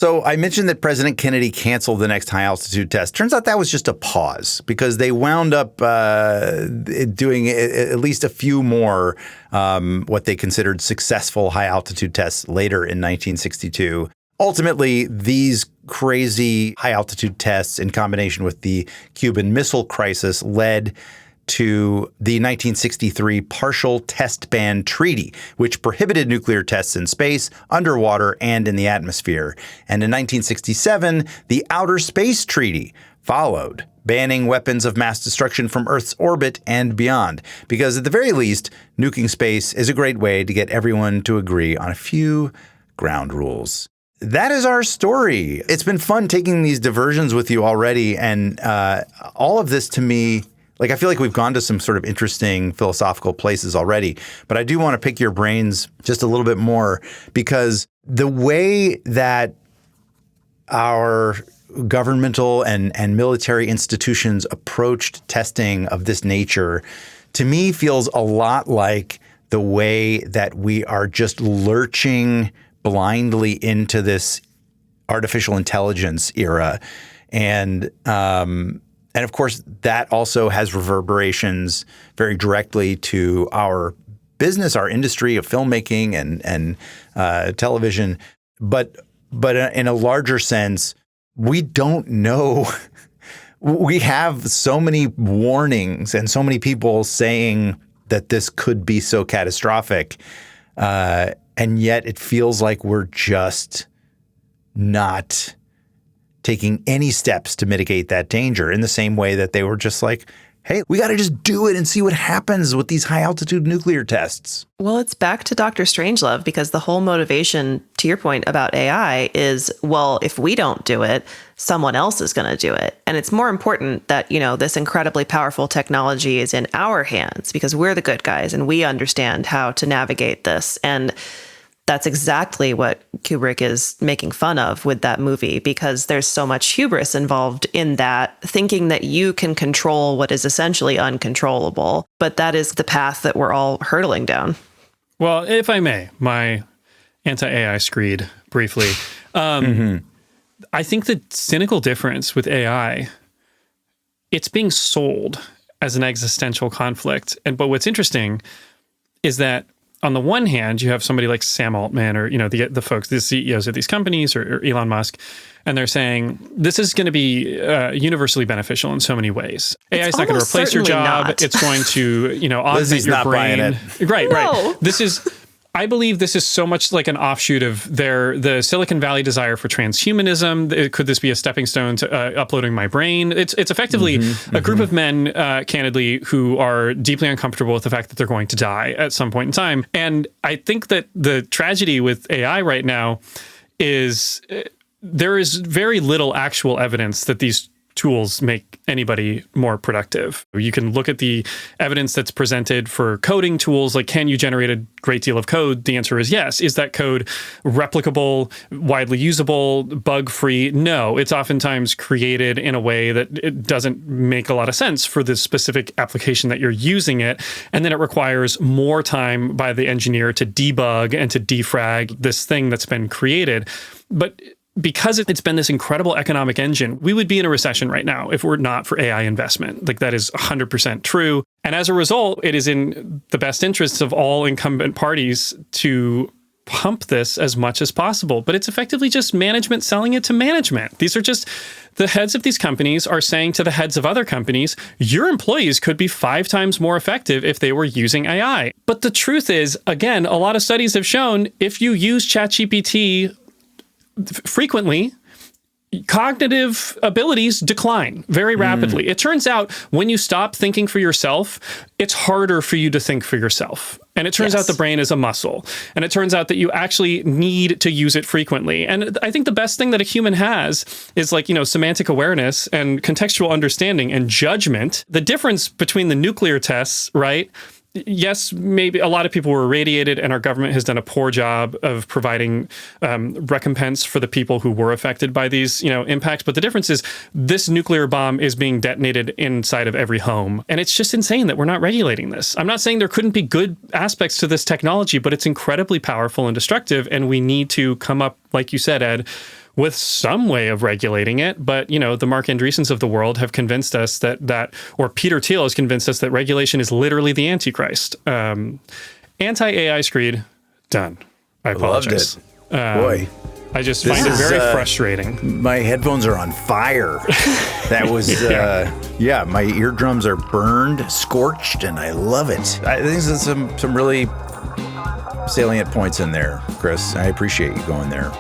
So I mentioned that President Kennedy canceled the next high-altitude test. Turns out that was just a pause because they wound up doing at least a few more what they considered successful high-altitude tests later in 1962. Ultimately, these crazy high-altitude tests in combination with the Cuban Missile Crisis led to the 1963 Partial Test Ban Treaty, which prohibited nuclear tests in space, underwater, and in the atmosphere. And in 1967, the Outer Space Treaty followed, banning weapons of mass destruction from Earth's orbit and beyond. Because at the very least, nuking space is a great way to get everyone to agree on a few ground rules. That is our story. It's been fun taking these diversions with you already. And all of this to me, I feel like we've gone to some sort of interesting philosophical places already, but I do want to pick your brains just a little bit more because the way that our governmental and military institutions approached testing of this nature, to me, feels a lot like the way that we are just lurching blindly into this artificial intelligence era. And of course, that also has reverberations very directly to our business, our industry of filmmaking and television. But in a larger sense, we don't know. We have so many warnings and so many people saying that this could be so catastrophic. And yet it feels like we're just not taking any steps to mitigate that danger in the same way that they were just like, hey, we got to just do it and see what happens with these high-altitude nuclear tests. Well, it's back to Dr. Strangelove because the whole motivation, to your point about AI, is, well, if we don't do it, someone else is going to do it. And it's more important that, this incredibly powerful technology is in our hands because we're the good guys and we understand how to navigate this. And that's exactly what Kubrick is making fun of with that movie, because there's so much hubris involved in that, thinking that you can control what is essentially uncontrollable. But that is the path that we're all hurtling down. Well, if I may, my anti-AI screed briefly. I think the cynical difference with AI, it's being sold as an existential conflict. But what's interesting is that on the one hand, you have somebody like Sam Altman or, the folks, the CEOs of these companies or Elon Musk, and they're saying this is going to be universally beneficial in so many ways. AI is not going to replace your job. Not. It's going to, augment Lizzie's your not brain. buying it. Right, No. right. I believe this is so much like an offshoot of the Silicon Valley desire for transhumanism. Could this be a stepping stone to uploading my brain? It's effectively a group of men, candidly, who are deeply uncomfortable with the fact that they're going to die at some point in time. And I think that the tragedy with AI right now is there is very little actual evidence that these tools make anybody more productive. You can look at the evidence that's presented for coding tools, like can you generate a great deal of code? The answer is yes. Is that code replicable, widely usable, bug-free? No, it's oftentimes created in a way that it doesn't make a lot of sense for the specific application that you're using it. And then it requires more time by the engineer to debug and to defrag this thing that's been created. But because it's been this incredible economic engine, we would be in a recession right now if we're not for AI investment. That is 100% true. And as a result, it is in the best interests of all incumbent parties to pump this as much as possible. But it's effectively just management selling it to management. These are just the heads of these companies are saying to the heads of other companies, your employees could be 5 times more effective if they were using AI. But the truth is, again, a lot of studies have shown if you use ChatGPT frequently, cognitive abilities decline very rapidly. It turns out when you stop thinking for yourself, it's harder for you to think for yourself. And it turns out the brain is a muscle. And it turns out that you actually need to use it frequently. And I think the best thing that a human has is semantic awareness and contextual understanding and judgment. The difference between the nuclear tests, right? Yes, maybe a lot of people were irradiated and our government has done a poor job of providing recompense for the people who were affected by these, impacts. But the difference is this nuclear bomb is being detonated inside of every home. And it's just insane that we're not regulating this. I'm not saying there couldn't be good aspects to this technology, but it's incredibly powerful and destructive. And we need to come up, like you said, Ed, with some way of regulating it. But, you know, the Mark Andreessens of the world have convinced us or Peter Thiel has convinced us that regulation is literally the Antichrist. Anti-AI screed, done. I apologize. Loved it. Boy. I just find it very frustrating. My headphones are on fire. That was, my eardrums are burned, scorched, and I love it. I think there's some really salient points in there, Chris. I appreciate you going there.